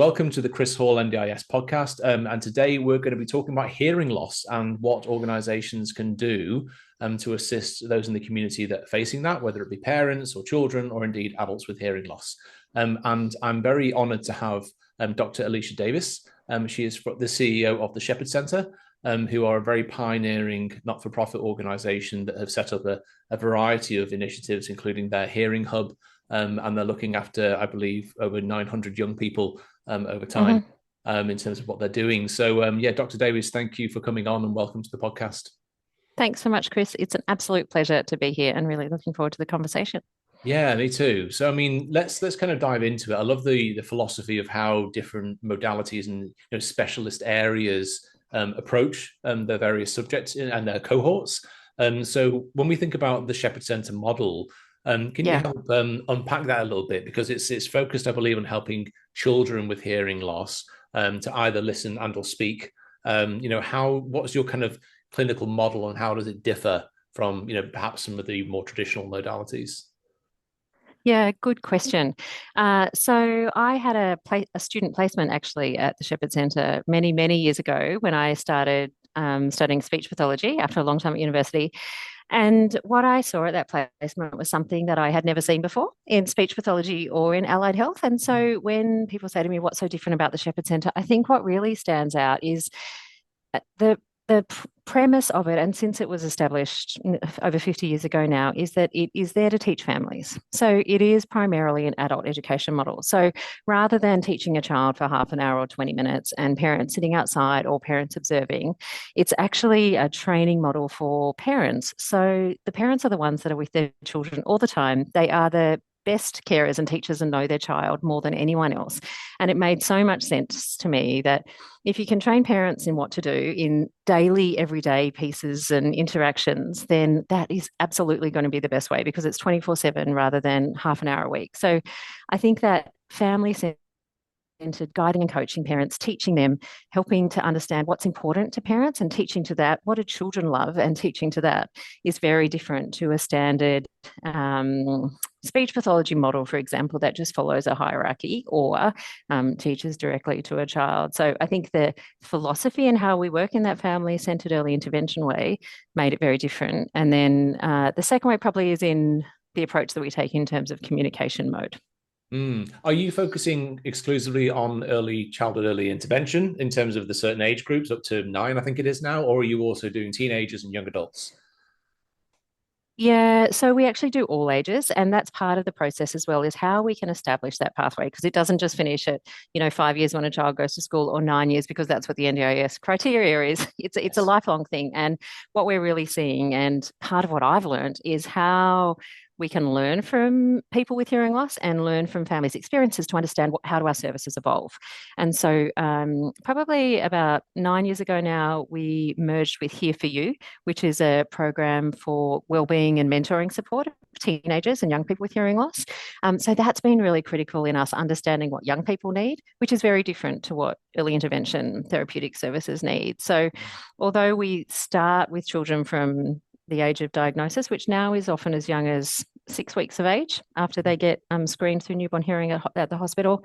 Welcome to the Chris Hall NDIS podcast. And today we're going to be talking about hearing loss and what organizations can do to assist those in the community that are facing that, whether it be parents or children or indeed adults with hearing loss. And I'm very honored to have Dr. Aleisha Davis. She is the CEO of the Shepherd Centre, who are a very pioneering not-for-profit organization that have set up a variety of initiatives, including their Hearing Hub, and they're looking after, I believe, over 900 young people over time in terms of what they're doing. So, Dr. Davis, thank you for coming on and welcome to the podcast. Thanks so much, Chris. It's an absolute pleasure to be here and really looking forward to the conversation. Yeah, me too. So, I mean, let's kind of dive into it. I love the philosophy of how different modalities and specialist areas approach the various subjects and their cohorts. So, when we think about the Shepherd Centre model, can you Yeah. help unpack that a little bit? Because it's focused, I believe, on helping children with hearing loss to either listen and or speak. What's your kind of clinical model and how does it differ from, perhaps some of the more traditional modalities? Yeah, good question. So I had a student placement actually at the Shepherd Centre many, many years ago when I started studying speech pathology after a long time at university. And what I saw at that placement was something that I had never seen before in speech pathology or in allied health. And so when people say to me, what's so different about the Shepherd Centre? I think what really stands out is the premise of it, and since it was established over 50 years ago now, is that it is there to teach families. So it is primarily an adult education model. So rather than teaching a child for half an hour or 20 minutes and parents sitting outside or parents observing, it's actually a training model for parents. So the parents are the ones that are with their children all the time. They are the best carers and teachers and know their child more than anyone else. And it made so much sense to me that if you can train parents in what to do in daily, everyday pieces and interactions, then that is absolutely going to be the best way because it's 24/7 rather than half an hour a week. So I think that family centered guiding and coaching parents, teaching them, helping to understand what's important to parents and teaching to that, what do children love, and teaching to that is very different to a standard speech pathology model, for example, that just follows a hierarchy or teaches directly to a child. So I think the philosophy and how we work in that family centered early intervention way made it very different. And then the second way probably is in the approach that we take in terms of communication mode. Are you focusing exclusively on early childhood, early intervention in terms of the certain age groups up to 9, I think it is now, or are you also doing teenagers and young adults? Yeah, so we actually do all ages, and that's part of the process as well, is how we can establish that pathway because it doesn't just finish at, 5 years when a child goes to school or 9 years because that's what the NDIS criteria is. It's a Yes. lifelong thing. And what we're really seeing, and part of what I've learned, is how we can learn from people with hearing loss and learn from families' experiences to understand how do our services evolve. And so probably about 9 years ago now, we merged with Here for You, which is a program for wellbeing and mentoring support of teenagers and young people with hearing loss. So that's been really critical in us understanding what young people need, which is very different to what early intervention therapeutic services need. So although we start with children from the age of diagnosis, which now is often as young as 6 weeks of age after they get screened through newborn hearing at the hospital.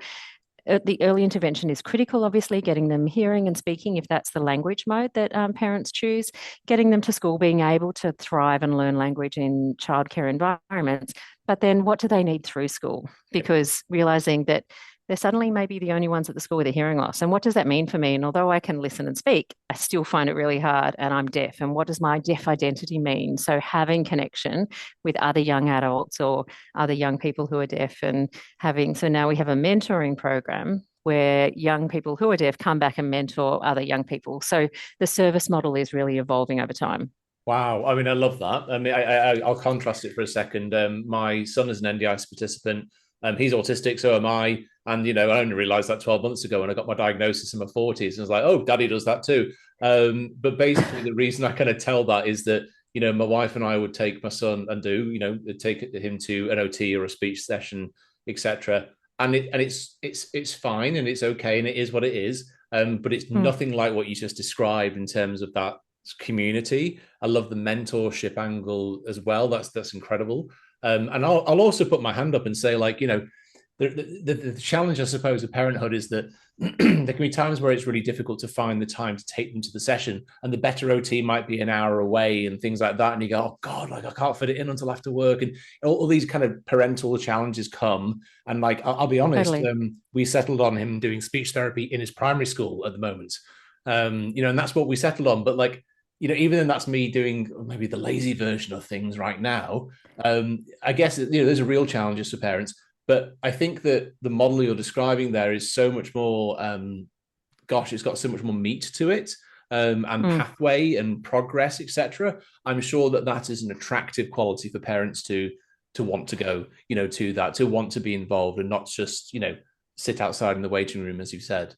The early intervention is critical, obviously, getting them hearing and speaking if that's the language mode that parents choose, getting them to school, being able to thrive and learn language in childcare environments. But then what do they need through school? Because realizing that they're suddenly maybe the only ones at the school with a hearing loss. And what does that mean for me? And although I can listen and speak, I still find it really hard and I'm deaf. And what does my deaf identity mean? So having connection with other young adults or other young people who are deaf and so now we have a mentoring program where young people who are deaf come back and mentor other young people. So the service model is really evolving over time. Wow. I mean, I love that. I mean, I'll contrast it for a second. My son is an NDIS participant. He's autistic, so am I. And, I only realized that 12 months ago when I got my diagnosis in my 40s. And I was like, oh, daddy does that too. But basically, the reason I kind of tell that is that, my wife and I would take my son and take him to an OT or a speech session, etc. And it's fine and it's okay and it is what it is. But it's Mm. nothing like what you just described in terms of that community. I love the mentorship angle as well. That's incredible. And I'll also put my hand up and say, like, the challenge, I suppose, of parenthood is that there can be times where it's really difficult to find the time to take them to the session, and the better OT might be an hour away and things like that. And you go, oh God, like I can't fit it in until after work, and all these kind of parental challenges come. And like I'll be honest, Totally. we settled on him doing speech therapy in his primary school at the moment. And that's what we settled on. But like, even then that's me doing maybe the lazy version of things right now. I guess there's a real challenges for parents, but I think that the model you're describing there is so much more. It's got so much more meat to it, and Mm. pathway and progress, etc. I'm sure that that is an attractive quality for parents to want to go, to that, to want to be involved and not just, sit outside in the waiting room, as you said.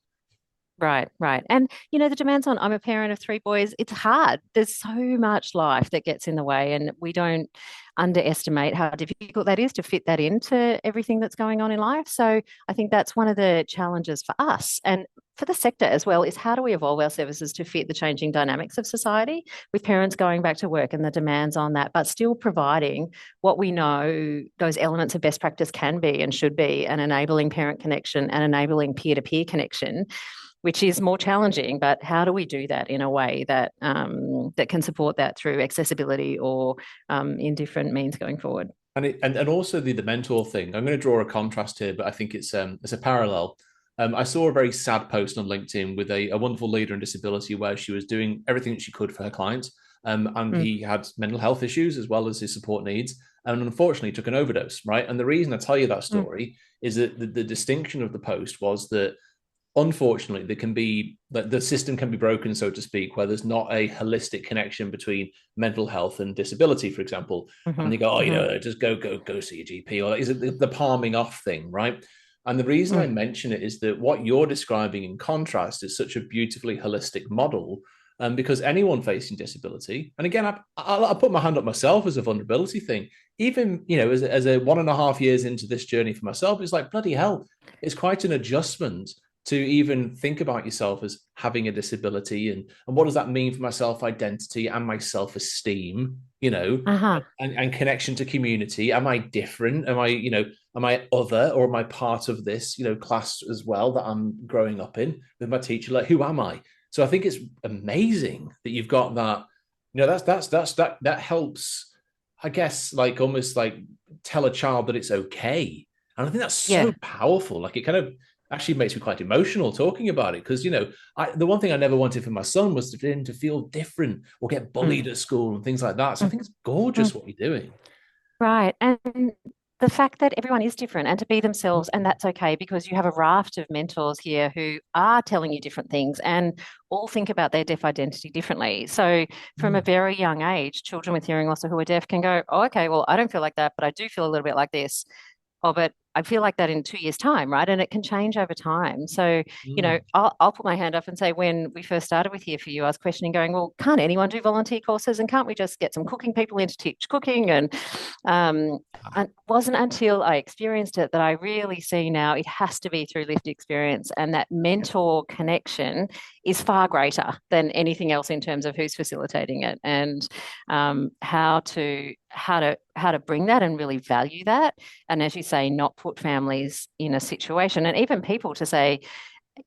Right, right. And the demands on I'm a parent of three boys, it's hard. There's so much life that gets in the way, and we don't underestimate how difficult that is to fit that into everything that's going on in life. So I think that's one of the challenges for us and for the sector as well, is how do we evolve our services to fit the changing dynamics of society with parents going back to work and the demands on that, but still providing what we know those elements of best practice can be and should be, and enabling parent connection and enabling peer-to-peer connection, which is more challenging. But how do we do that in a way that that can support that through accessibility or in different means going forward? And also the mentor thing. I'm going to draw a contrast here, but I think it's a parallel. I saw a very sad post on LinkedIn with a wonderful leader in disability where she was doing everything that she could for her client, and Mm, he had mental health issues as well as his support needs, and unfortunately took an overdose. Right, and the reason I tell you that mm, story is that the distinction of the post was that unfortunately there can be that the system can be broken, so to speak, where there's not a holistic connection between mental health and disability, for example. And mhm, they go, oh, mhm, just go see your GP, or is it the palming off thing, right? And the reason I mm. mention it is that what you're describing in contrast is such a beautifully holistic model. Because anyone facing disability, and again, I put my hand up myself as a vulnerability thing, even as a 1.5 years into this journey for myself, it's like bloody hell, it's quite an adjustment to even think about yourself as having a disability, and what does that mean for my self-identity and my self-esteem, Uh-huh. and connection to community. Am I different? Am I other, or am I part of this, class as well that I'm growing up in with my teacher? Like, who am I? So I think it's amazing that you've got that. That helps, I guess, like almost like tell a child that it's okay. And I think that's so Yeah. powerful. Like it kind of actually makes me quite emotional talking about it, because the one thing I never wanted for my son was for him to feel different or get Mm, bullied at school and things like that. So I mm, think it's mm. gorgeous what you're doing. Right. And the fact that everyone is different and to be themselves, and that's okay, because you have a raft of mentors here who are telling you different things and all think about their deaf identity differently. So from a Mm. very young age, children with hearing loss or who are deaf can go, oh, okay, well, I don't feel like that, but I do feel a little bit like this. Oh, but I feel like that in 2 years' time, right? And it can change over time. So, Mm. I'll put my hand up and say, when we first started with Here For You, I was questioning, going, well, can't anyone do volunteer courses? And can't we just get some cooking people in to teach cooking? Um, and it wasn't until I experienced it that I really see now it has to be through lived experience. And that mentor connection is far greater than anything else in terms of who's facilitating it, and how to bring that and really value that. And as you say, not put families in a situation and even people to say,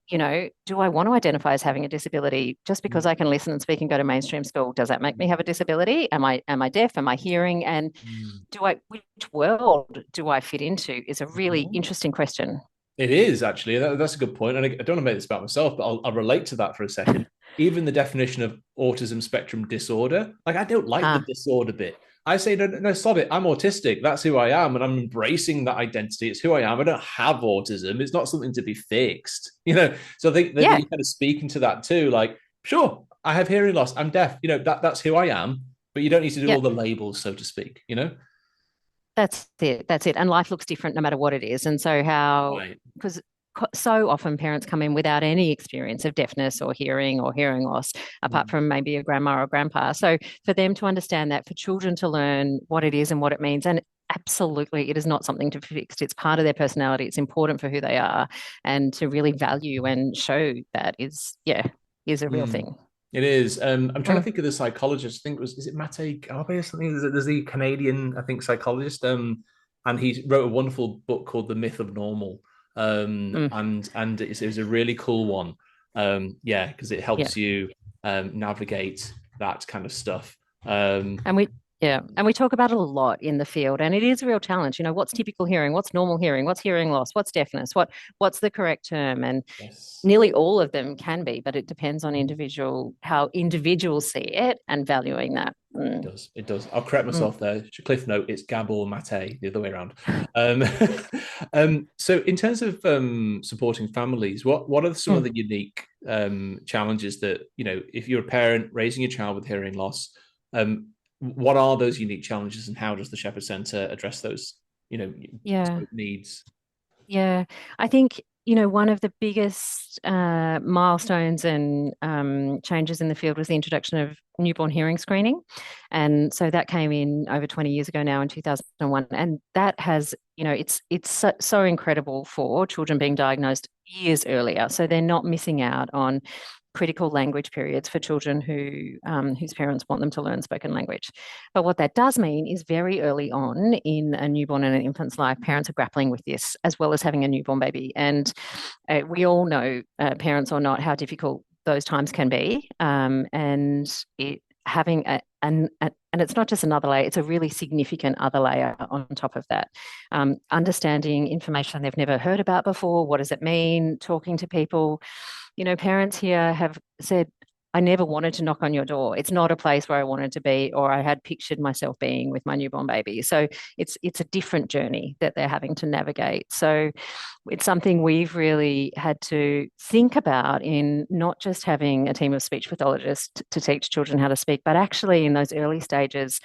do I want to identify as having a disability just because I can listen and speak and go to mainstream school? Does that make me have a disability? Am I deaf? Am I hearing? And Mm. which world do I fit into is a really Mhm. interesting question. It is actually. That's a good point. And I don't want to make this about myself, but I'll relate to that for a second. Even the definition of autism spectrum disorder, like I don't like the Ah, disorder bit. I say, no, no, stop it. I'm autistic. That's who I am. And I'm embracing that identity. It's who I am. I don't have autism. It's not something to be fixed, So I think that yeah, you kind of speaking to that too. Like, sure, I have hearing loss. I'm deaf. That's who I am. But you don't need to do yeah. all the labels, so to speak. That's it. That's it. And life looks different no matter what it is. And so Right. because so often parents come in without any experience of deafness or hearing loss, apart Mm. from maybe a grandma or grandpa. So for them to understand that, for children to learn what it is and what it means, and absolutely, it is not something to be fixed. It's part of their personality. It's important for who they are, and to really value and show that is a real Mm. thing. It is. I'm trying to Mm. think of the psychologist. I think is it Mate Garbe or something? There's the Canadian, I think, psychologist. and he wrote a wonderful book called The Myth of Normal. Mm, And it was a really cool one. Yeah, because it yeah. helps you navigate that kind of stuff. Um, And we talk about it a lot in the field, and it is a real challenge. What's typical hearing? What's normal hearing? What's hearing loss? What's deafness? What's the correct term? And yes, nearly all of them can be, but it depends on how individuals see it and valuing that. it does. It does. I'll correct Mm. myself there. Cliff note: it's Gabor Mate, the other way around. Um, so, in terms of supporting families, what are some of Mm. the unique challenges that if you're a parent raising a child with hearing loss, um, what are those unique challenges, and how does the Shepherd Centre address those Yeah. needs? Yeah, I think, one of the biggest milestones and changes in the field was the introduction of newborn hearing screening. And so that came in over 20 years ago now in 2001. And that has, it's so incredible for children being diagnosed years earlier. So they're not missing out on critical language periods for children whose parents want them to learn spoken language. But what that does mean is very early on in a newborn and an infant's life, parents are grappling with this as well as having a newborn baby. And we all know, parents or not, how difficult those times can be. And it having and it's not just another layer, it's a really significant other layer on top of that. Understanding information they've never heard about before. What does it mean? Talking to people. Parents here have said, I never wanted to knock on your door. It's not a place where I wanted to be, or I had pictured myself being with my newborn baby. So it's a different journey that they're having to navigate. So it's something we've really had to think about in not just having a team of speech pathologists to teach children how to speak, but actually in those early stages,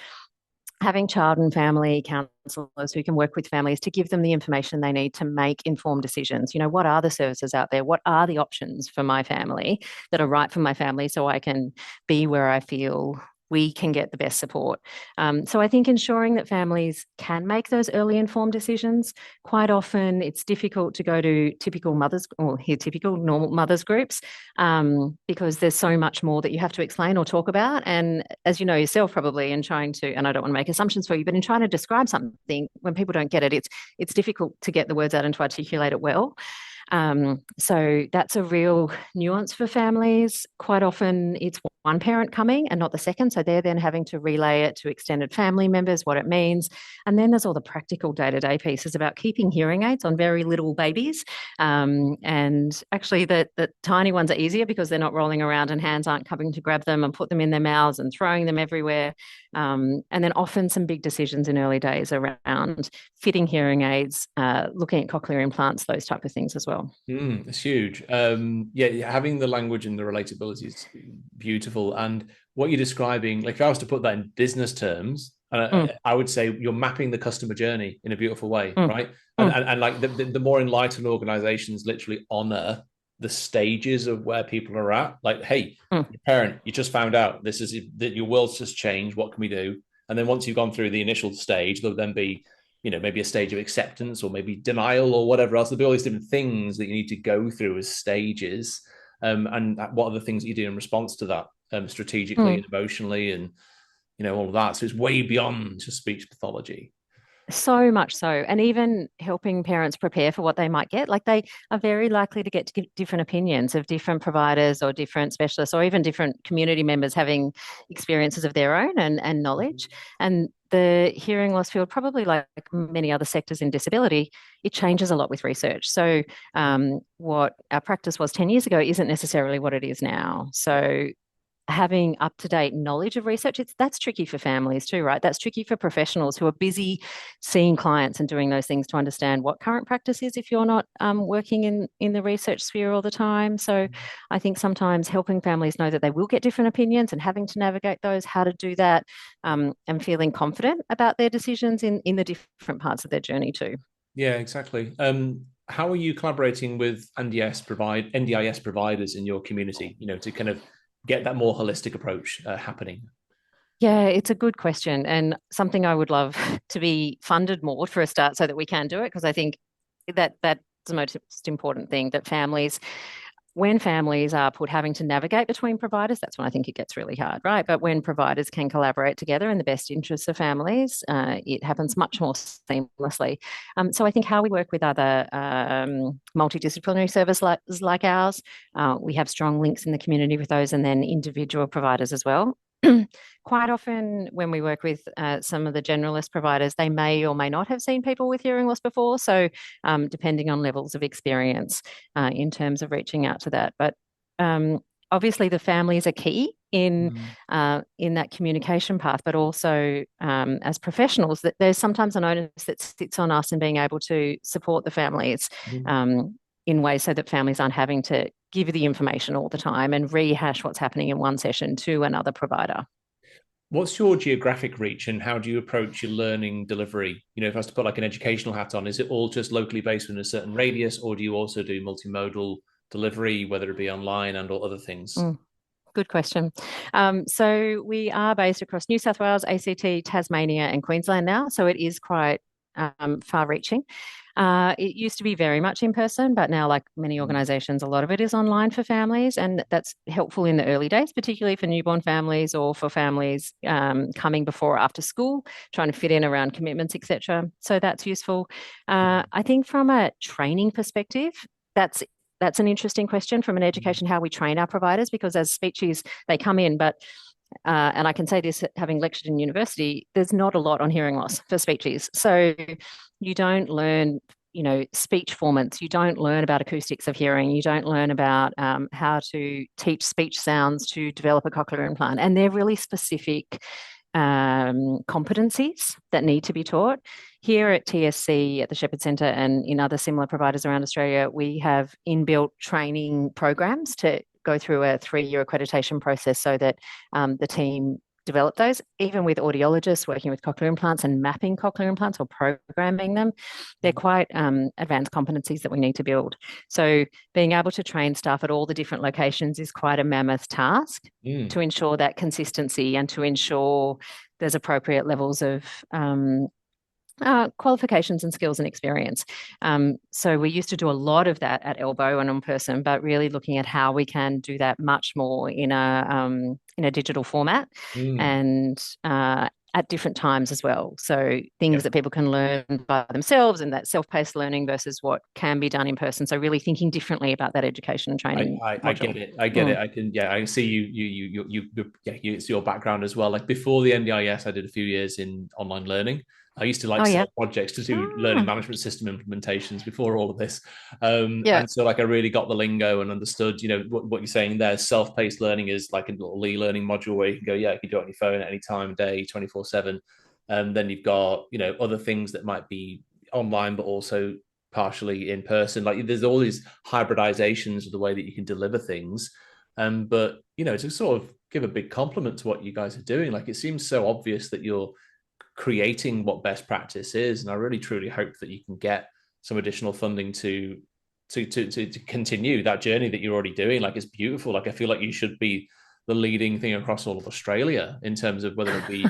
having child and family counselors who can work with families to give them the information they need to make informed decisions. What are the services out there? What are the options for my family that are right for my family so I can be where I feel we can get the best support. So I think ensuring that families can make those early informed decisions. Quite often it's difficult to go to typical mothers or hear typical normal mothers groups because there's so much more that you have to explain or talk about. And as you know yourself probably in trying to, and I don't want to make assumptions for you, but in trying to describe something, when people don't get it, it's difficult to get the words out and to articulate it well. So that's a real nuance for families. Quite often it's one parent coming and not the second. So they're then having to relay it to extended family members, what it means. And then there's all the practical day-to-day pieces about keeping hearing aids on very little babies. And actually the tiny ones are easier because they're not rolling around and hands aren't coming to grab them and put them in their mouths and throwing them everywhere. And then often some big decisions in early days around fitting hearing aids, looking at cochlear implants, those type of things as well. It's huge. Yeah, having the language and the relatability is beautiful. And what you're describing, like if I was to put that in business terms, Mm, I would say you're mapping the customer journey in a beautiful way, mm, right? And mm, and like the more enlightened organizations literally honor the stages of where people are at. Like, hey, mm, your parent, you just found out this is that your world's just changed. What can we do? And then once you've gone through the initial stage, there'll then be maybe a stage of acceptance or maybe denial or whatever else. There'll be all these different things that you need to go through as stages. And what are the things that you do in response to that, strategically mm. and emotionally, and all of that. So it's way beyond just speech pathology. So much so. And even helping parents prepare for what they might get. Like they are very likely to get different opinions of different providers or different specialists or even different community members having experiences of their own and knowledge. And the hearing loss field, probably like many other sectors in disability, it changes a lot with research. So, what our practice was 10 years ago isn't necessarily what it is now. So, having up-to-date knowledge of research, that's tricky for families too, right? That's tricky for professionals who are busy seeing clients and doing those things to understand what current practice is if you're not working in the research sphere all the time. So I think sometimes helping families know that they will get different opinions and having to navigate those, how to do that, and feeling confident about their decisions in the different parts of their journey too. Yeah, exactly. How are you collaborating with NDIS providers in your community? To kind of get that more holistic approach happening. Yeah, it's a good question and something I would love to be funded more for a start so that we can do it because I think that's the most important thing that families when families are having to navigate between providers, that's when I think it gets really hard, right? But when providers can collaborate together in the best interests of families, it happens much more seamlessly. So I think how we work with other multidisciplinary services like ours, we have strong links in the community with those, and then individual providers as well. Quite often, when we work with some of the generalist providers, they may or may not have seen people with hearing loss before. So, depending on levels of experience in terms of reaching out to that. But obviously, the families are key in that communication path, but also as professionals, that there's sometimes an onus that sits on us in being able to support the families in ways so that families aren't having to give the information all the time and rehash what's happening in one session to another provider. What's your geographic reach and how do you approach your learning delivery? If I was to put like an educational hat on, is it all just locally based within a certain radius, or do you also do multimodal delivery, whether it be online and or other things? Good question. So we are based across New South Wales, ACT, Tasmania, and Queensland now. So it is quite far-reaching. It used to be very much in person, but now, like many organisations, a lot of it is online for families, and that's helpful in the early days, particularly for newborn families or for families coming before or after school, trying to fit in around commitments, etc. So that's useful. I think from a training perspective, that's an interesting question from an education, how we train our providers, because as speechies, they come in, but and I can say this having lectured in university, there's not a lot on hearing loss for speechies. So you don't learn, speech formants. You don't learn about acoustics of hearing. You don't learn about how to teach speech sounds to develop a cochlear implant. And they're really specific competencies that need to be taught. Here at TSC, at the Shepherd Centre, and in other similar providers around Australia, we have inbuilt training programs to go through a 3-year accreditation process so that the team develop those, even with audiologists working with cochlear implants and mapping cochlear implants or programming them. They're quite advanced competencies that we need to build. So being able to train staff at all the different locations is quite a mammoth task to ensure that consistency and to ensure there's appropriate levels of qualifications and skills and experience. So we used to do a lot of that at Elbow and in person, but really looking at how we can do that much more in a digital format and at different times as well. So things that people can learn by themselves and that self-paced learning versus what can be done in person. So really thinking differently about that education and training. I get it. I get it. I see you. It's your background as well. Like before the NDIS, I did a few years in online learning. I used to sell projects to do learning management system implementations before all of this. And so I really got the lingo and understood, what you're saying there. Self-paced learning is like a little e-learning module where you can go, you can do it on your phone at any time of day, 24/7. Then you've got, other things that might be online, but also partially in person. Like there's all these hybridizations of the way that you can deliver things. But, to sort of give a big compliment to what you guys are doing, like it seems so obvious that you're creating what best practice is, and I really truly hope that you can get some additional funding to continue that journey that you're already doing. Like it's beautiful. Like I feel like you should be the leading thing across all of Australia in terms of whether it be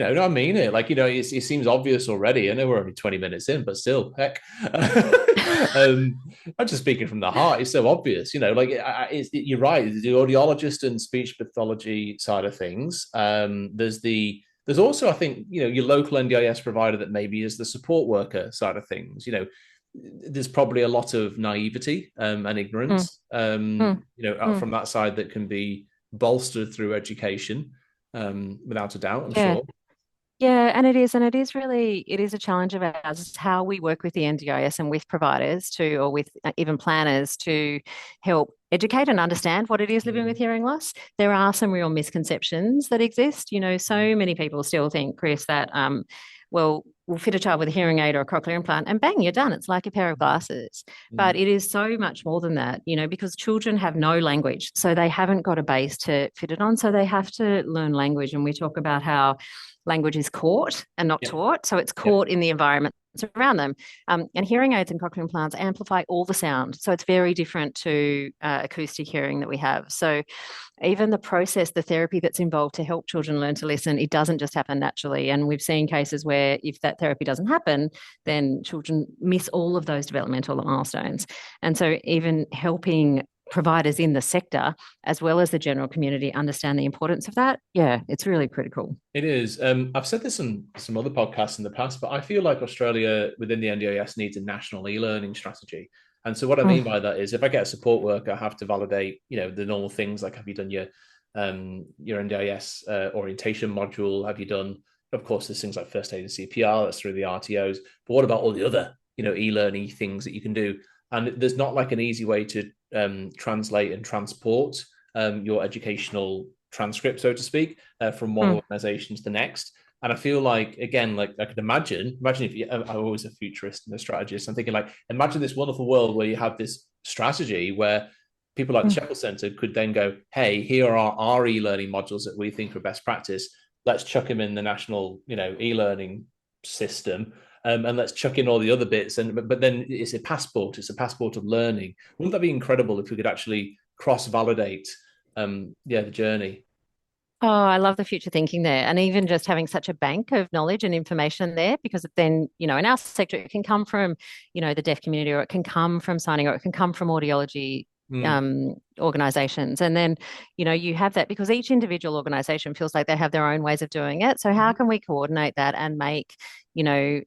I mean it. Like, it seems obvious already. I know we're only 20 minutes in, but still, heck. I'm just speaking from the heart. It's so obvious, you're right. The audiologist and speech pathology side of things. There's also, I think, your local NDIS provider that maybe is the support worker side of things. There's probably a lot of naivety and ignorance, from that side that can be bolstered through education, without a doubt, I'm sure. Yeah, and it is a challenge of ours. It's how we work with the NDIS and with providers or with even planners to help educate and understand what it is living with hearing loss. There are some real misconceptions that exist. So many people still think, Chris, that we'll fit a child with a hearing aid or a cochlear implant and bang, you're done. It's like a pair of glasses. But it is so much more than that, because children have no language. So they haven't got a base to fit it on. So they have to learn language. And we talk about how language is caught and not taught. So it's caught in the environment around them. And hearing aids and cochlear implants amplify all the sound. So it's very different to acoustic hearing that we have. So even the process, the therapy that's involved to help children learn to listen, it doesn't just happen naturally. And we've seen cases where if that therapy doesn't happen, then children miss all of those developmental milestones. And so even helping providers in the sector, as well as the general community, understand the importance of that, yeah, it's really critical. It is. I've said this on some other podcasts in the past, but I feel like Australia within the NDIS needs a national e-learning strategy. And so what I mean Mm, by that is if I get a support worker, I have to validate, the normal things like have you done your NDIS orientation module? Have you done, of course, there's things like first aid and CPR, that's through the RTOs. But what about all the other, e-learning things that you can do? And there's not like an easy way to translate and transport your educational transcript, so to speak, from one mm, organization to the next. And I feel like, again, like I could imagine if I'm always a futurist and a strategist. I'm thinking like, imagine this wonderful world where you have this strategy where people like the mm. Shepherd Centre could then go, hey, here are our e-learning modules that we think are best practice. Let's chuck them in the national, e-learning system. And let's chuck in all the other bits. But then it's a passport. It's a passport of learning. Wouldn't that be incredible if we could actually cross-validate, the journey? Oh, I love the future thinking there. And even just having such a bank of knowledge and information there, because then, in our sector, it can come from, the deaf community, or it can come from signing, or it can come from audiology Mm, organizations. And then, you have that because each individual organization feels like they have their own ways of doing it. So how can we coordinate that and make,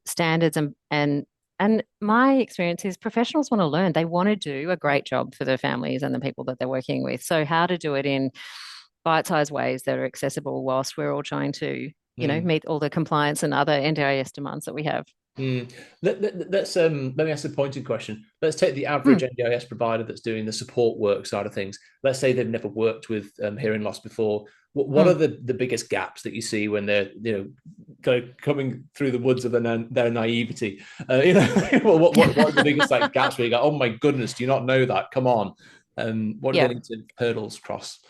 standards and my experience is professionals want to learn. They want to do a great job for their families and the people that they're working with. So how to do it in bite-sized ways that are accessible whilst we're all trying to, mm. meet all the compliance and other NDIS demands that we have. Let me ask a pointed question. Let's take the average Mm, NDIS provider that's doing the support work side of things. Let's say they've never worked with hearing loss before. What are mm. the biggest gaps that you see when they're kind of coming through the woods of their naivety? What are the biggest like gaps where you go, oh my goodness, do you not know that? Come on. What do they Yeah. need to hurdles cross?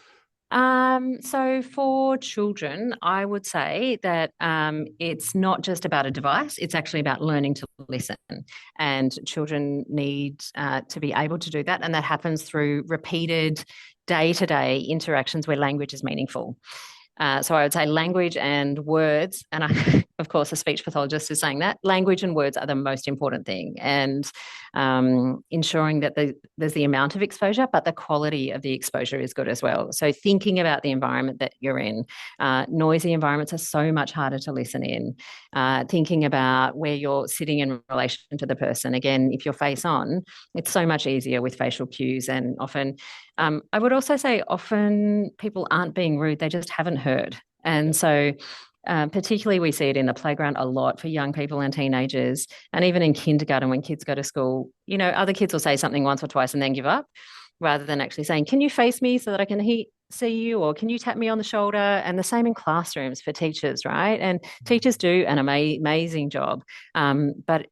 So for children, I would say that it's not just about a device, it's actually about learning to listen. And children need to be able to do that. And that happens through repeated day-to-day interactions where language is meaningful. So I would say language and words, and of course, a speech pathologist is saying that language and words are the most important thing, and ensuring that there's the amount of exposure, but the quality of the exposure is good as well. So thinking about the environment that you're in, noisy environments are so much harder to listen in. Thinking about where you're sitting in relation to the person. Again, if you're face on, it's so much easier with facial cues, and often I would also say often people aren't being rude, they just haven't heard. And so, particularly, we see it in the playground a lot for young people and teenagers, and even in kindergarten when kids go to school. Other kids will say something once or twice and then give up, rather than actually saying, "Can you face me so that I can see you?" or "Can you tap me on the shoulder?" And the same in classrooms for teachers, right? And teachers do an amazing job, but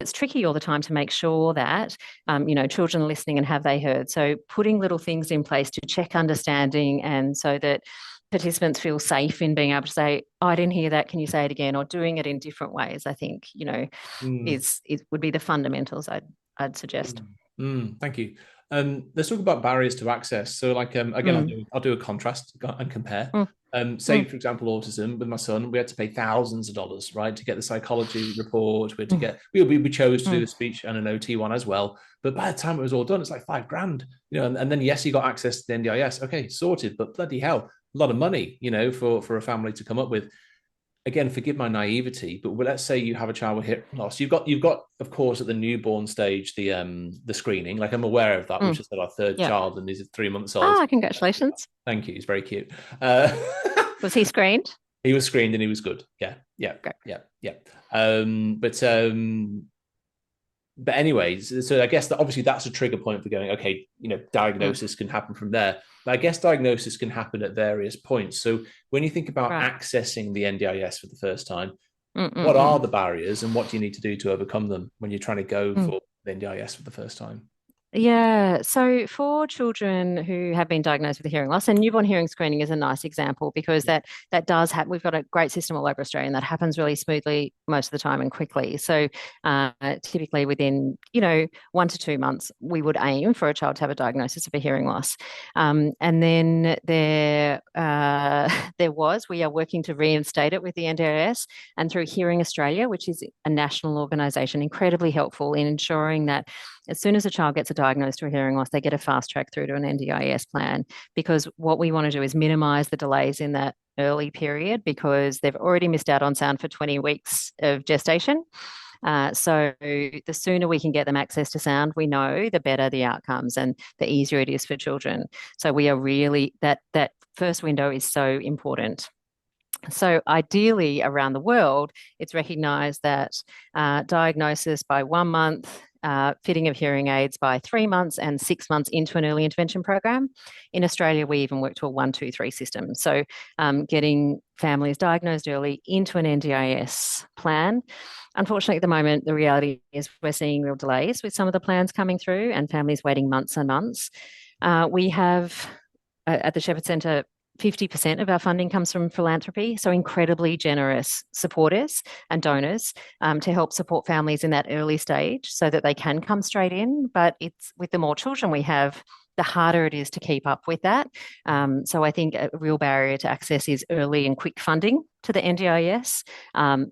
it's tricky all the time to make sure that children are listening and have they heard. So putting little things in place to check understanding, and so that participants feel safe in being able to say, "Oh, I didn't hear that. Can you say it again?" or doing it in different ways, I think, Mm. is it would be the fundamentals I'd suggest. Thank you. Let's talk about barriers to access. So, like, again, Mm, I'll do a contrast and compare. mm, Say, mm, for example, autism with my son, we had to pay thousands of dollars, right, to get the psychology report. We had to mm, get, we chose to do mm. the speech and an OT one as well. But by the time it was all done, it's like 5 grand, and then yes, you got access to the NDIS. Okay, sorted. But bloody hell, a lot of money, for a family to come up with. Again, forgive my naivety, but let's say you have a child with hip loss. You've got, of course, at the newborn stage, the screening. Like I'm aware of that. We've Mm. just had our third Yeah. child, and he's 3 months old. Ah, congratulations. Thank you. He's very cute. Uh, Was he screened? he was screened and he was good. Yeah, yeah, Great. yeah, yeah. But anyways, so I guess that obviously that's a trigger point for going, okay, Mm, diagnosis can happen from there. But I guess diagnosis can happen at various points. So when you think about right. accessing the NDIS for the first time, Mm, mm, what are mm, the barriers and what do you need to do to overcome them when you're trying to go mm. for the NDIS for the first time? Yeah, so for children who have been diagnosed with a hearing loss, and newborn hearing screening is a nice example because that does happen. We've got a great system all over Australia, and that happens really smoothly most of the time and quickly. So typically within 1 to 2 months, we would aim for a child to have a diagnosis of a hearing loss. And then we are working to reinstate it with the NDIS and through Hearing Australia, which is a national organisation, incredibly helpful in ensuring that as soon as a child gets a diagnosis to a hearing loss, they get a fast track through to an NDIS plan, because what we want to do is minimize the delays in that early period, because they've already missed out on sound for 20 weeks of gestation. So the sooner we can get them access to sound, we know the better the outcomes and the easier it is for children. So we are really, that first window is so important. So ideally around the world, it's recognised that diagnosis by 1 month, fitting of hearing aids by 3 months, and 6 months into an early intervention program. In Australia, we even work to a 1, 2, 3 system. So getting families diagnosed early into an NDIS plan. Unfortunately, at the moment, the reality is we're seeing real delays with some of the plans coming through and families waiting months and months. We have at the Shepherd Centre, 50% of our funding comes from philanthropy, so incredibly generous supporters and donors to help support families in that early stage so that they can come straight in. But it's with the more children we have, the harder it is to keep up with that. So I think a real barrier to access is early and quick funding to the NDIS,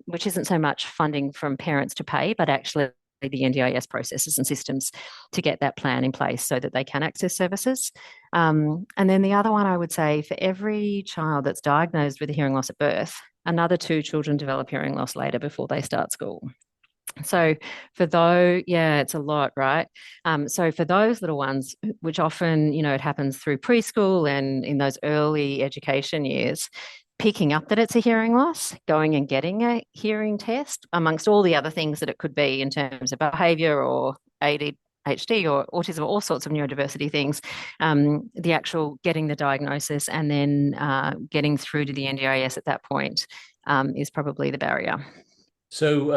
which isn't so much funding from parents to pay, but actually the NDIS processes and systems to get that plan in place so that they can access services. And then the other one, I would say, for every child that's diagnosed with a hearing loss at birth, another 2 children develop hearing loss later before they start school. So for those, yeah, it's a lot, right? So for those little ones, which often, it happens through preschool and in those early education years, picking up that it's a hearing loss, going and getting a hearing test, amongst all the other things that it could be in terms of behaviour or ADHD or autism, all sorts of neurodiversity things, the actual getting the diagnosis and then getting through to the NDIS at that point is probably the barrier. So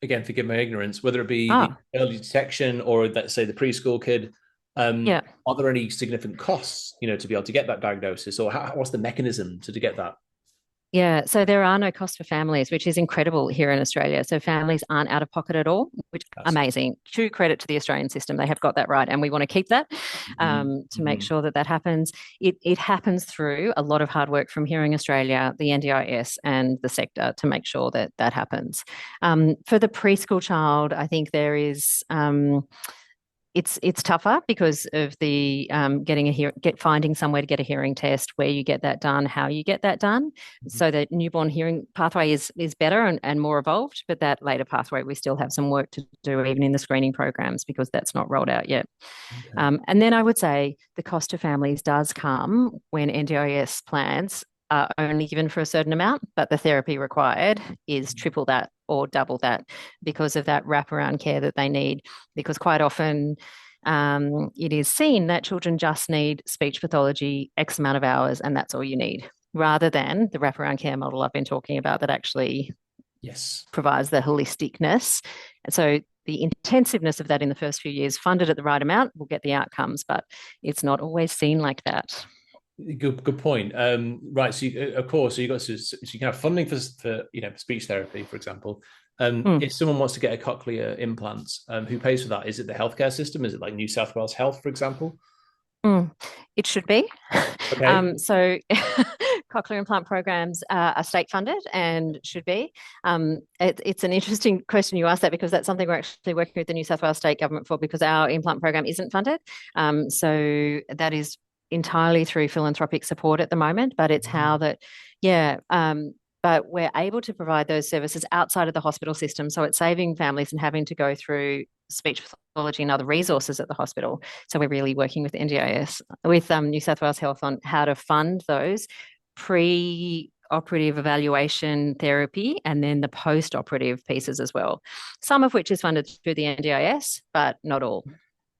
again, forgive my ignorance, whether it be the Oh, early detection or let's say the preschool kid, yeah. are there any significant costs, to be able to get that diagnosis, or what's the mechanism to get that? Yeah, so there are no costs for families, which is incredible here in Australia. So families aren't out of pocket at all, which That's amazing. True credit to the Australian system. They have got that right, and we want to keep that to make sure that that happens. It happens through a lot of hard work from Hearing Australia, the NDIS, and the sector to make sure that that happens. For the preschool child, I think there is. It's tougher because of the finding somewhere to get a hearing test, where you get that done, how you get that done. So the newborn hearing pathway is better and more evolved, but that later pathway we still have some work to do even in the screening programs because that's not rolled out yet. Okay. And then I would say the cost to families does come when NDIS plans are only given for a certain amount, but the therapy required is triple that or double that because of that wraparound care that they need. Because quite often it is seen that children just need speech pathology X amount of hours and that's all you need, rather than the wraparound care model I've been talking about that actually Yes. provides the holisticness. And so the intensiveness of that in the first few years, funded at the right amount, will get the outcomes, but it's not always seen like that. Good point. Right. So of course, so you can have funding for speech therapy, for example. Mm. If someone wants to get a cochlear implant, who pays for that? Is it the healthcare system? Is it like New South Wales Health, for example? Mm. It should be. Okay. So cochlear implant programs are state funded and should be. It's an interesting question you asked that because that's something we're actually working with the New South Wales state government for because our implant program isn't funded. So that is entirely through philanthropic support at the moment, but it's how that, yeah. But we're able to provide those services outside of the hospital system. So it's saving families and having to go through speech pathology and other resources at the hospital. So we're really working with NDIS, with New South Wales Health on how to fund those pre-operative evaluation therapy and then the post-operative pieces as well. Some of which is funded through the NDIS, but not all.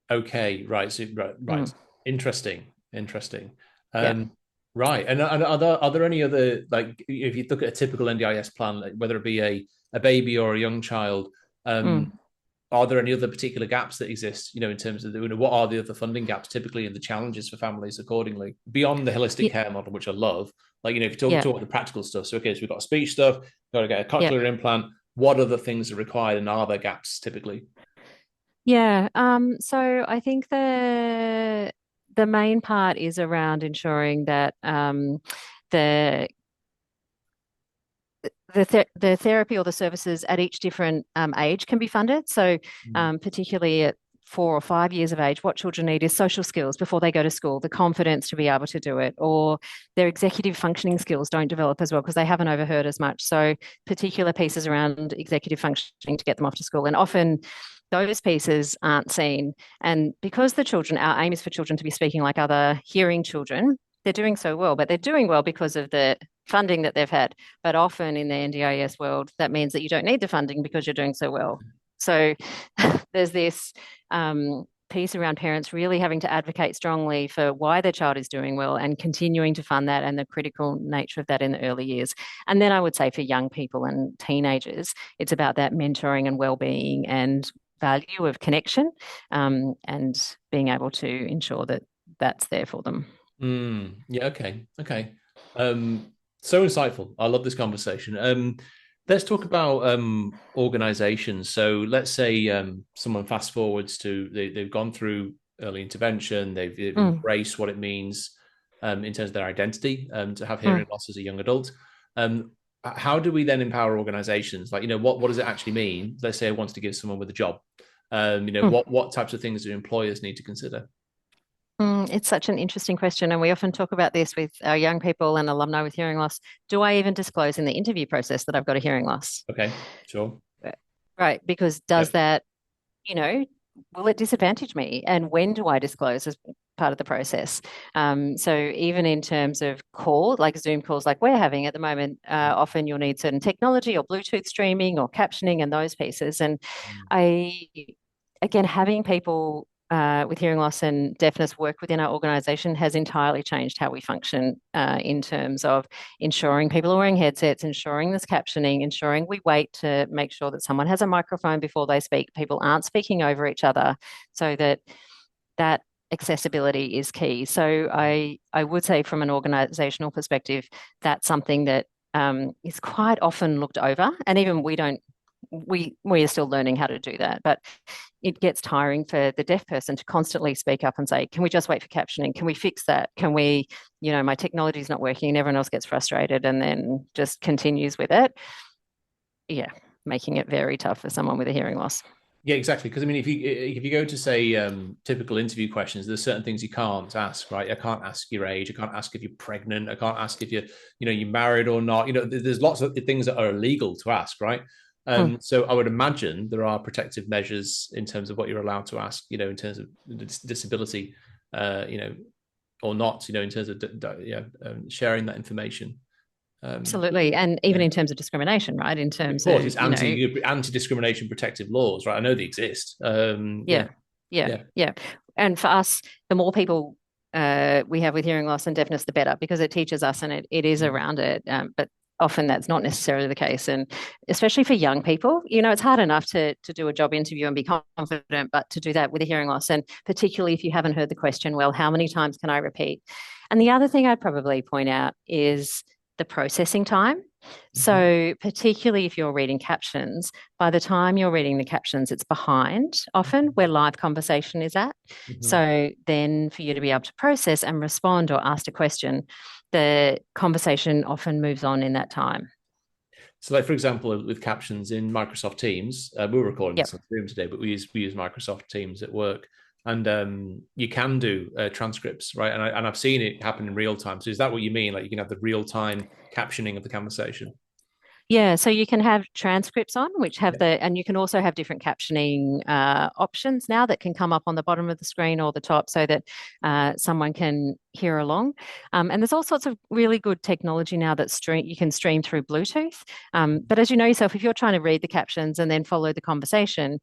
Okay. Right. So, right. Mm, Right. Interesting. yeah. Right. And are there any other, like if you look at a typical NDIS plan, like whether it be a baby or a young child, Mm. are there any other particular gaps that exist, in terms of what are the other funding gaps typically and the challenges for families accordingly beyond the holistic Yeah. care model, which I love? Like, if you Yeah. talk about the practical stuff. So, okay, so we've got speech stuff, got to get a Yeah. cochlear implant. What other things are required and are there gaps typically? Yeah. So I think the main part is around ensuring that the the therapy or the services at each different age can be funded. So particularly at 4 or 5 years of age, what children need is social skills before they go to school, the confidence to be able to do it, or their executive functioning skills don't develop as well because they haven't overheard as much. So particular pieces around executive functioning to get them off to school. And often those pieces aren't seen. And because our aim is for children to be speaking like other hearing children, they're doing so well, but they're doing well because of the funding that they've had. But often in the NDIS world, that means that you don't need the funding because you're doing so well. So there's this piece around parents really having to advocate strongly for why their child is doing well and continuing to fund that and the critical nature of that in the early years. And then I would say for young people and teenagers, it's about that mentoring and well-being and value of connection, and being able to ensure that that's there for them. Yeah. Okay. So insightful. I love this conversation. Let's talk about organizations. So let's say someone fast forwards to they've gone through early intervention. They've embraced what it means in terms of their identity to have hearing loss as a young adult. How do we then empower organizations? Like, what does it actually mean? Let's say I wanted to give someone with a job. What types of things do employers need to consider? It's such an interesting question, and we often talk about this with our young people and alumni with hearing loss. Do I even disclose in the interview process that I've got a hearing loss? Okay, sure. Right, because does that, will it disadvantage me? And when do I disclose as part of the process? So even in terms of calls, like Zoom calls like we're having at the moment, often you'll need certain technology or Bluetooth streaming or captioning and those pieces. And again, having people with hearing loss and deafness work within our organisation has entirely changed how we function in terms of ensuring people are wearing headsets, ensuring there's captioning, ensuring we wait to make sure that someone has a microphone before they speak, people aren't speaking over each other, so that accessibility is key. So I would say from an organisational perspective, that's something that is quite often looked over, and even we are still learning how to do that, but it gets tiring for the deaf person to constantly speak up and say, can we just wait for captioning? Can we fix that? Can we, my technology is not working, and everyone else gets frustrated and then just continues with it. Yeah, making it very tough for someone with a hearing loss. Yeah, exactly. Because I mean, if you go to say typical interview questions, there's certain things you can't ask, right? I can't ask your age. I can't ask if you're pregnant. I can't ask if you're married or not. There's lots of things that are illegal to ask, right? So I would imagine there are protective measures in terms of what you're allowed to ask, in terms of disability, or not, in terms of sharing that information. Absolutely. And even in terms of discrimination, right? In terms of course, it's anti-discrimination protective laws, right? I know they exist. Yeah. And for us, the more people we have with hearing loss and deafness, the better, because it teaches us and it is around it. But often that's not necessarily the case. And especially for young people, it's hard enough to do a job interview and be confident, but to do that with a hearing loss, and particularly if you haven't heard the question well, how many times can I repeat? And the other thing I'd probably point out is the processing time. So particularly if you're reading captions, by the time you're reading the captions, it's behind often where live conversation is at. So then for you to be able to process and respond or ask a question, the conversation often moves on in that time. So like, for example, with captions in Microsoft Teams, we're recording this on Zoom today, but we use Microsoft Teams at work. And you can do transcripts, right? And I've seen it happen in real time. So is that what you mean? Like you can have the real time captioning of the conversation? Yeah, so you can have transcripts on, which have and you can also have different captioning options now that can come up on the bottom of the screen or the top, so that someone can hear along. And there's all sorts of really good technology now that you can stream through Bluetooth. But as you know yourself, if you're trying to read the captions and then follow the conversation,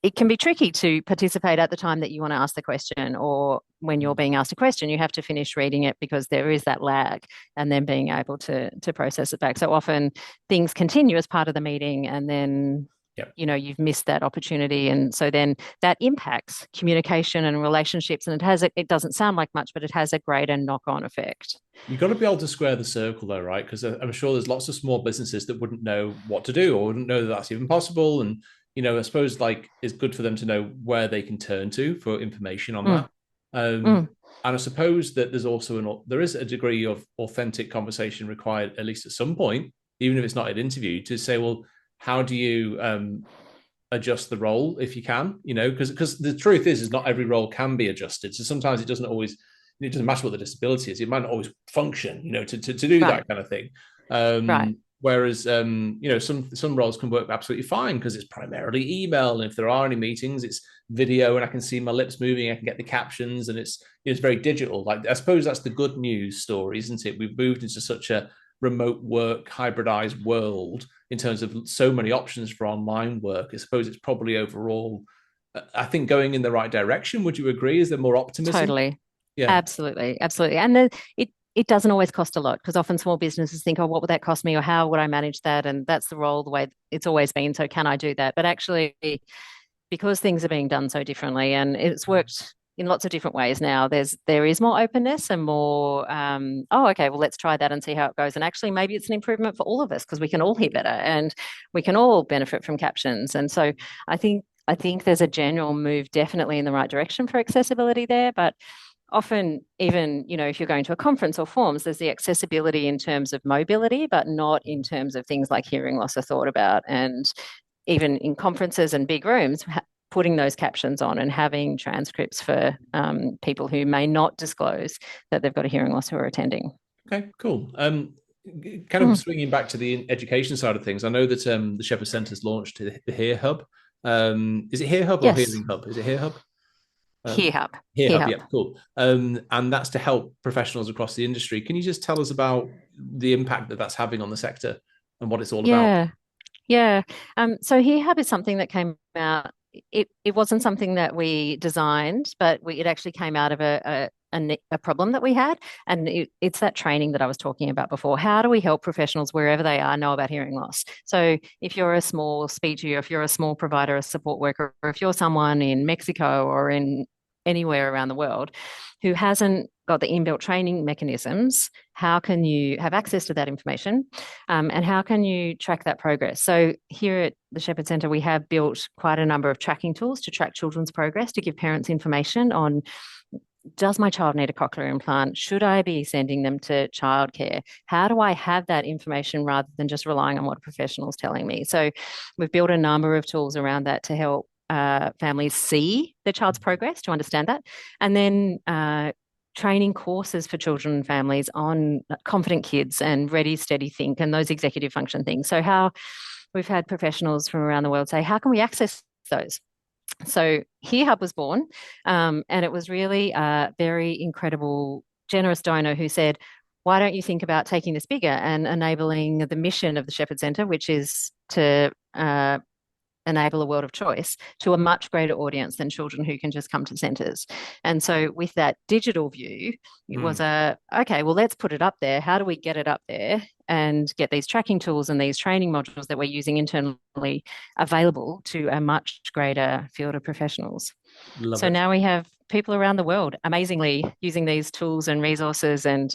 it can be tricky to participate at the time that you want to ask the question, or when you're being asked a question, you have to finish reading it because there is that lag, and then being able to process it back. So often things continue as part of the meeting, and then you've missed that opportunity, and so then that impacts communication and relationships. And it doesn't sound like much, but it has a greater knock-on effect. You've got to be able to square the circle, though, right? Because I'm sure there's lots of small businesses that wouldn't know what to do or wouldn't know that that's even possible, and I suppose like it's good for them to know where they can turn to for information on that. And I suppose that there is a degree of authentic conversation required, at least at some point, even if it's not an interview, to say, well, how do you adjust the role if you can, because the truth is not every role can be adjusted. So sometimes it doesn't always, it doesn't matter what the disability is. It might not always function, to do Right, that kind of thing. right. Whereas, some roles can work absolutely fine because it's primarily email, and if there are any meetings, it's video, and I can see my lips moving. I can get the captions, and it's very digital. Like, I suppose that's the good news story, isn't it? We've moved into such a remote work, hybridized world in terms of so many options for online work. I suppose it's probably overall, I think, going in the right direction. Would you agree? Is there more optimism? Totally. Yeah. Absolutely. Absolutely. And it doesn't always cost a lot because often small businesses think, oh, what would that cost me or how would I manage that? And that's the role, the way it's always been. So can I do that? But actually, because things are being done so differently and it's worked in lots of different ways now, there is more openness and more, oh, okay, well, let's try that and see how it goes. And actually, maybe it's an improvement for all of us because we can all hear better and we can all benefit from captions. And so I think there's a general move definitely in the right direction for accessibility there, but often even if you're going to a conference or forums, there's the accessibility in terms of mobility but not in terms of things like hearing loss are thought about. And even in conferences and big rooms, putting those captions on and having transcripts for people who may not disclose that they've got a hearing loss who are attending. Okay, cool. Kind of Mm. swinging back to the education side of things, I know that the Shepherd Centre's launched the HearHub. Is it HearHub or Yes, Hearing Hub? Is it HearHub? Hear Um, Hub. Hear HearHub, Hub. yeah, cool. And that's to help professionals across the industry. Can you just tell us about the impact that that's having on the sector and what it's all about? Yeah. Yeah. So HearHub is something that came out. It wasn't something that we designed, but it actually came out of a problem that we had. And it's that training that I was talking about before. How do we help professionals wherever they are know about hearing loss? So if you're a small speech, or if you're a small provider, a support worker, or if you're someone in Mexico or in anywhere around the world who hasn't got the inbuilt training mechanisms, how can you have access to that information? And how can you track that progress? So here at the Shepherd Centre, we have built quite a number of tracking tools to track children's progress, to give parents information on, does my child need a cochlear implant? Should I be sending them to childcare? How do I have that information rather than just relying on what a professional is telling me? So we've built a number of tools around that to help families see their child's progress, to understand that. And then training courses for children and families on confident kids and ready, steady, think, and those executive function things. So how we've had professionals from around the world say, how can we access those? So HearHub was born, and it was really a very incredible, generous donor who said, why don't you think about taking this bigger and enabling the mission of the Shepherd Centre, which is to enable a world of choice to a much greater audience than children who can just come to centres. And so with that digital view, it was Mm, okay, well, let's put it up there. How do we get it up there and get these tracking tools and these training modules that we're using internally available to a much greater field of professionals? love So it. now we have people around the world amazingly using these tools and resources. And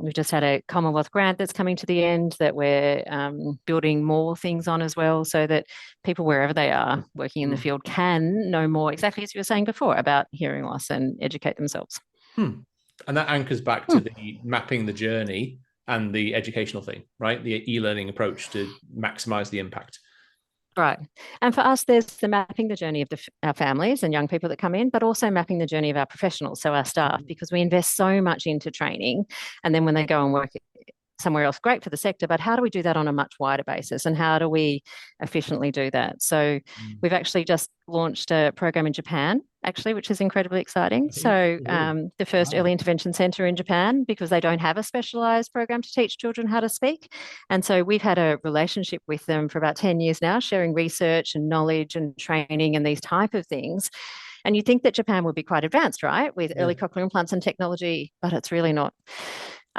we've just had a Commonwealth grant that's coming to the end that we're building more things on as well, so that people wherever they are working in the Mm. field can know more, exactly as you were saying before, about hearing loss and educate themselves. Hmm. And that anchors back to Hmm. the mapping the journey and the educational thing, right? The e-learning approach to maximize the impact. Right. And for us, there's the mapping the journey of our families and young people that come in, but also mapping the journey of our professionals, so our staff, because we invest so much into training. And then when they go and work somewhere else, great for the sector, but how do we do that on a much wider basis? And how do we efficiently do that? So Mm. we've actually just launched a program in Japan, actually, which is incredibly exciting. So Ooh, the first wow. early intervention centre in Japan, because they don't have a specialised program to teach children how to speak. And so we've had a relationship with them for about 10 years now, sharing research and knowledge and training and these type of things. And you'd think that Japan would be quite advanced, right, with Yeah. early cochlear implants and technology, but it's really not.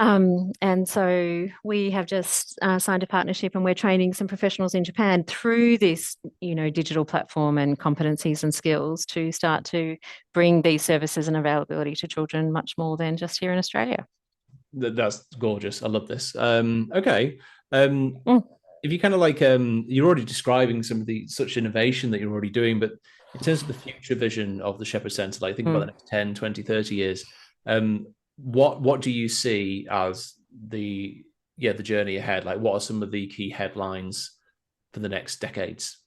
And so we have just signed a partnership, and we're training some professionals in Japan through this, digital platform and competencies and skills to start to bring these services and availability to children much more than just here in Australia. That's gorgeous. I love this. Okay. Mm, If you kind of like, you're already describing some of the such innovation that you're already doing, but in terms of the future vision of the Shepherd Centre, like think about the mm. next 10, 20, 30 years, what do you see as the journey ahead? Like what are some of the key headlines for the next decades?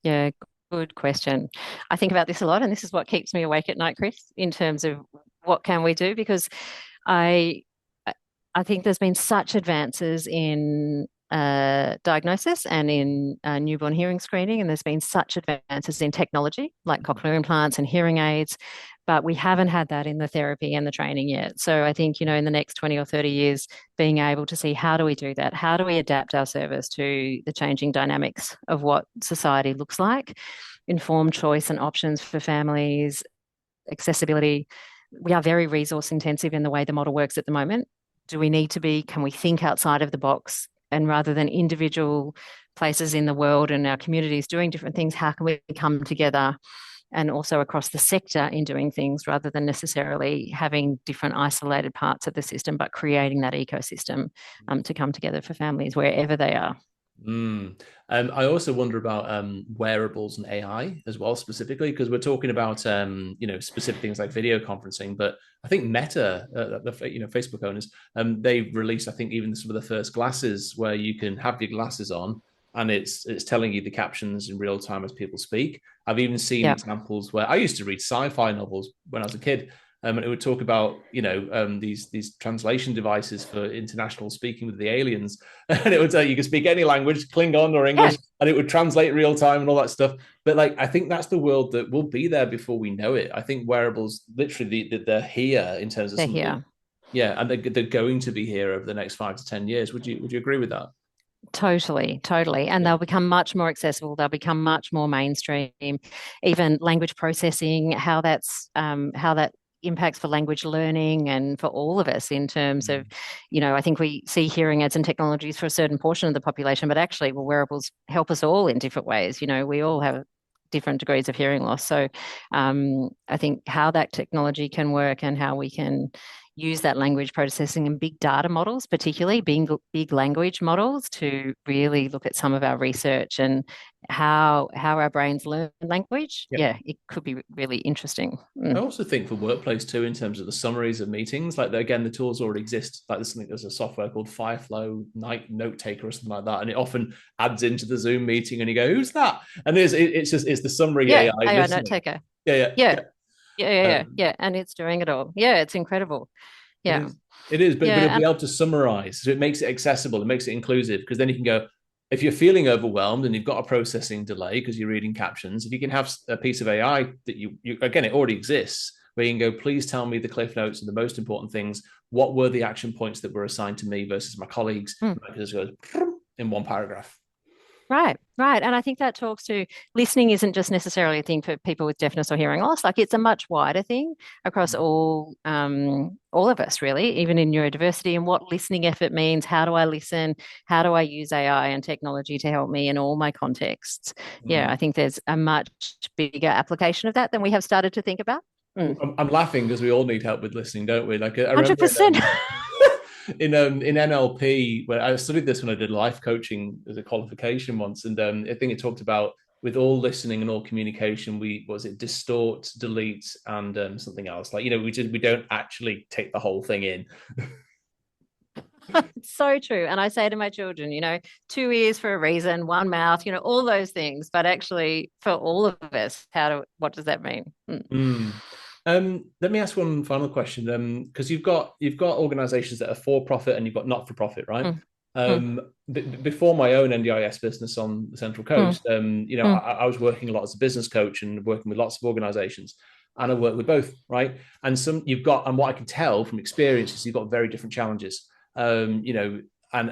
Yeah, good question. I think about this a lot, and this is what keeps me awake at night, Chris, in terms of what can we do? Because I I think there's been such advances in diagnosis and in newborn hearing screening, and there's been such advances in technology like cochlear implants and hearing aids, but we haven't had that in the therapy and the training yet. So I think, in the next 20 or 30 years, being able to see how do we do that? How do we adapt our service to the changing dynamics of what society looks like? Informed choice and options for families, accessibility. We are very resource intensive in the way the model works at the moment. Do we need to be? Can we think outside of the box? And rather than individual places in the world and our communities doing different things, how can we come together and also across the sector in doing things rather than necessarily having different isolated parts of the system, but creating that ecosystem to come together for families wherever they are? Mm. I also wonder about wearables and AI as well, specifically because we're talking about specific things like video conferencing. But I think Meta, Facebook owners, they've released, I think, even some of the first glasses where you can have your glasses on and it's telling you the captions in real time as people speak. I've even seen Yeah. examples where I used to read sci-fi novels when I was a kid, and it would talk about these translation devices for international speaking with the aliens, and it would tell you can speak any language, Klingon or Yeah. English, and it would translate real time and all that stuff. But like, I think that's the world that will be there before we know it. I think wearables, literally, they're here in terms of They're something. here. Yeah, and they're going to be here over the next 5 to 10 years. Would you agree with that? Totally, totally. And Yeah. they'll become much more accessible. They'll become much more mainstream. Even language processing, how that impacts for language learning and for all of us in terms of, Mm. I think we see hearing aids and technologies for a certain portion of the population, but actually, well, wearables help us all in different ways. We all have different degrees of hearing loss. So I think how that technology can work and how we can use that language processing and big data models, particularly big language models, to really look at some of our research and how our brains learn language. Yeah. Yeah, it could be really interesting. I Mm. also think for workplace too, in terms of the summaries of meetings, like again, the tools already exist. Like there's a software called Fireflow Night Note Taker or something like that, and it often adds into the Zoom meeting, and you go, "Who's that?" And it's the summary Yeah, AI AI note listening. taker. Yeah, yeah, Yeah, yeah. yeah, yeah, yeah, Um, yeah. And it's doing it all. Yeah, it's incredible. it Yeah, is, it is, but it'll yeah, be able to summarize, so it makes it accessible, it makes it inclusive, because then you can go. If you're feeling overwhelmed and you've got a processing delay because you're reading captions, if you can have a piece of AI that you again, it already exists, where you can go, please tell me the cliff notes and the most important things. What were the action points that were assigned to me versus my colleagues? mm. And I can just go in one paragraph. Right, right. And I think that talks to listening isn't just necessarily a thing for people with deafness or hearing loss. Like it's a much wider thing across all of us, really, even in neurodiversity and what listening effort means. How do I listen? How do I use AI and technology to help me in all my contexts? Yeah, I Mm. think there's a much bigger application of that than we have started to think about. Mm. I'm laughing because we all need help with listening, don't we? Like I remember 100%. in NLP, where I studied this when I did life coaching as a qualification once, and I think it talked about with all listening and all communication, we was it distort, delete, and something else. Like we don't actually take the whole thing in. So true. And I say to my children, two ears for a reason, one mouth, all those things. But actually, for all of us, what does that mean? Mm, Mm. Let me ask one final question. Because you've got organisations that are for profit and you've got not for profit, right? mm, mm, Before my own NDIS business on the Central mm, Coast, mm, I was working a lot as a business coach and working with lots of organisations, and I work with both, right? And what I can tell from experience is you've got very different challenges. And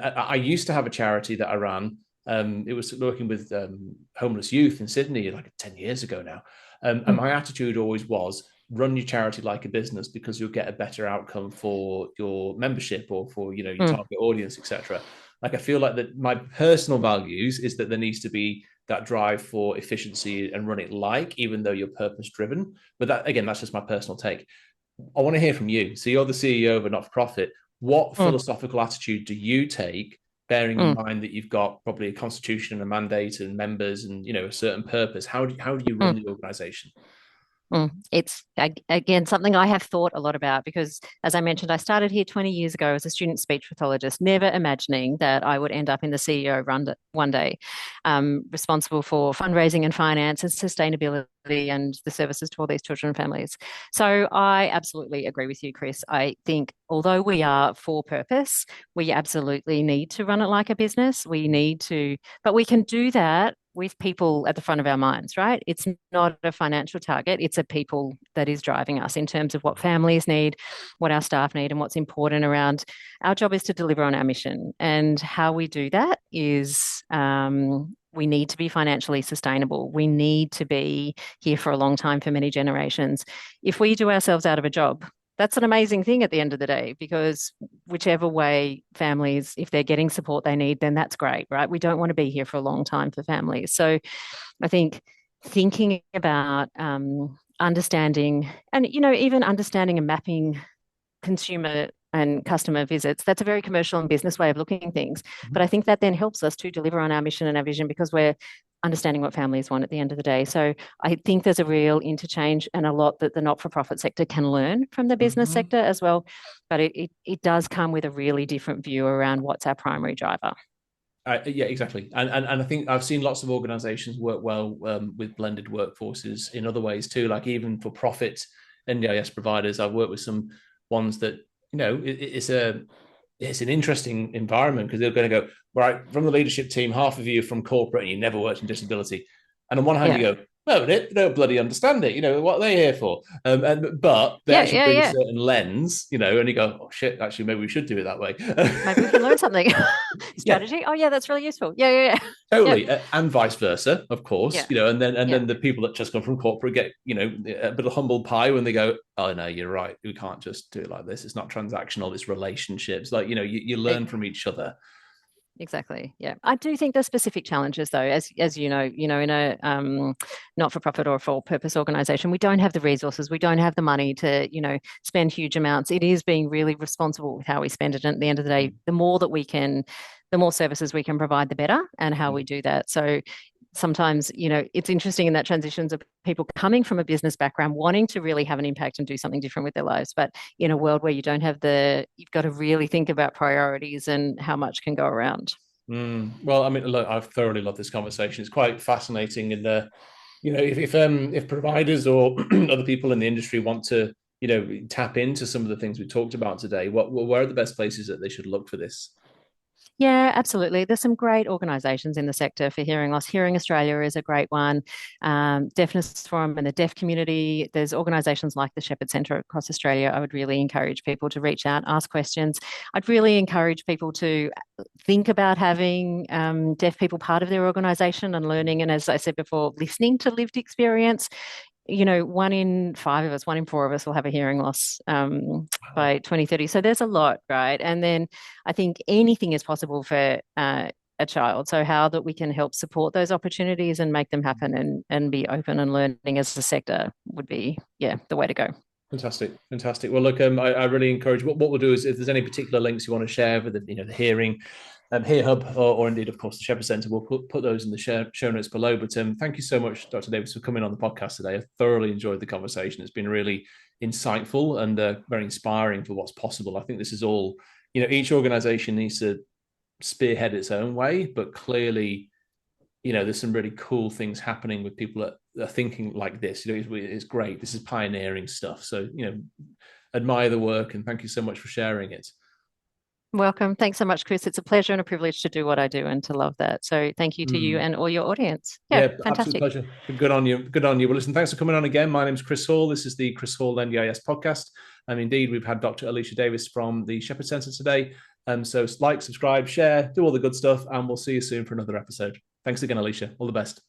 I used to have a charity that I ran. It was working with homeless youth in Sydney like 10 years ago now. And mm, my attitude always was run your charity like a business because you'll get a better outcome for your membership or for your mm, target audience, etc. Like I feel like that my personal values is that there needs to be that drive for efficiency and run it like, even though you're purpose driven. But that again, that's just my personal take. I want to hear from you. So you're the CEO of a not for profit. What mm, philosophical attitude do you take, bearing in mm. mind that you've got probably a constitution and a mandate and members and a certain purpose? How do you run Mm. the organization? It's again something I have thought a lot about because, as I mentioned, I started here 20 years ago as a student speech pathologist, never imagining that I would end up in the CEO run one day, responsible for fundraising and finance and sustainability and the services to all these children and families. So I absolutely agree with you, Chris. I think although we are for purpose, we absolutely need to run it like a business. We need to, but we can do that with people at the front of our minds, right? It's not a financial target, it's a people that is driving us in terms of what families need, what our staff need, and what's important around. Our job is to deliver on our mission. And how we do that is we need to be financially sustainable. We need to be here for a long time for many generations. If we do ourselves out of a job, that's an amazing thing at the end of the day because whichever way families, if they're getting support they need, then that's great, right? We don't want to be here for a long time for families. So I think thinking about understanding and, even understanding and mapping consumer and customer visits, that's a very commercial and business way of looking at things. But I think that then helps us to deliver on our mission and our vision because we're understanding what families want at the end of the day. So I think there's a real interchange and a lot that the not-for-profit sector can learn from the business Mm-hmm. sector as well. But it does come with a really different view around what's our primary driver. Yeah, exactly. And I think I've seen lots of organizations work well with blended workforces in other ways too, like even for profit NDIS providers. I've worked with some ones that, it's an interesting environment because they're going to go, right, from the leadership team, half of you from corporate and you never worked in disability. And on one hand, Yeah. you go, no, they don't bloody understand it. What are they here for? But they Yeah, actually yeah, bring a yeah. certain lens, and you go, oh shit, actually, maybe we should do it that way. Maybe we can learn something. Yeah, Strategy. Oh, yeah, that's really useful. Yeah, yeah, yeah. Yep. totally, and vice versa, of course. Yeah. Yeah. And then the people that just come from corporate get a bit of humble pie when they go, oh no, you're right, we can't just do it like this. It's not transactional. It's relationships. Like you learn from each other. Exactly. Yeah. I do think there's specific challenges though, as in a not-for-profit or for-purpose organization, we don't have the resources, we don't have the money to, spend huge amounts. It is being really responsible with how we spend it. And at the end of the day, the more services we can provide, the better, and how we do that. So sometimes, it's interesting in that transitions of people coming from a business background, wanting to really have an impact and do something different with their lives. But in a world where you don't have you've got to really think about priorities and how much can go around. Well, I mean, look, I've thoroughly loved this conversation. It's quite fascinating, and if providers or other people in the industry want to, tap into some of the things we talked about today, where are the best places that they should look for this? Yeah, absolutely. There's some great organisations in the sector for hearing loss. Hearing Australia is a great one. Deafness Forum and the deaf community. There's organisations like the Shepherd Centre across Australia. I would really encourage people to reach out, ask questions. I'd really encourage people to think about having deaf people part of their organisation and learning. And as I said before, listening to lived experience. 1 in 5 of us, 1 in 4 of us will have a hearing loss by 2030. So there's a lot, right? And then I think anything is possible for a child. So how that we can help support those opportunities and make them happen and be open and learning as a sector would be, the way to go. Fantastic. Well, look, I really encourage. What we'll do is, if there's any particular links you want to share with the hearing, HearHub, or indeed, of course, the Shepherd Centre, we'll put those in the show notes below. But thank you so much, Dr. Davis, for coming on the podcast today. I thoroughly enjoyed the conversation. It's been really insightful and very inspiring for what's possible. I think this is all, each organisation needs to spearhead its own way, but clearly, there's some really cool things happening with people that are thinking like this. It's great. This is pioneering stuff. So, admire the work and thank you so much for sharing it. Welcome. Thanks so much, Chris. It's a pleasure and a privilege to do what I do and to love that. So thank you to you and all your audience. Yeah, absolute fantastic. pleasure. Good on you. Good on you. Well, listen, thanks for coming on again. My name's Chris Hall. This is the Chris Hall NDIS podcast. And indeed, we've had Dr. Aleisha Davis from the Shepherd Centre today. So like, subscribe, share, do all the good stuff, and we'll see you soon for another episode. Thanks again, Aleisha. All the best.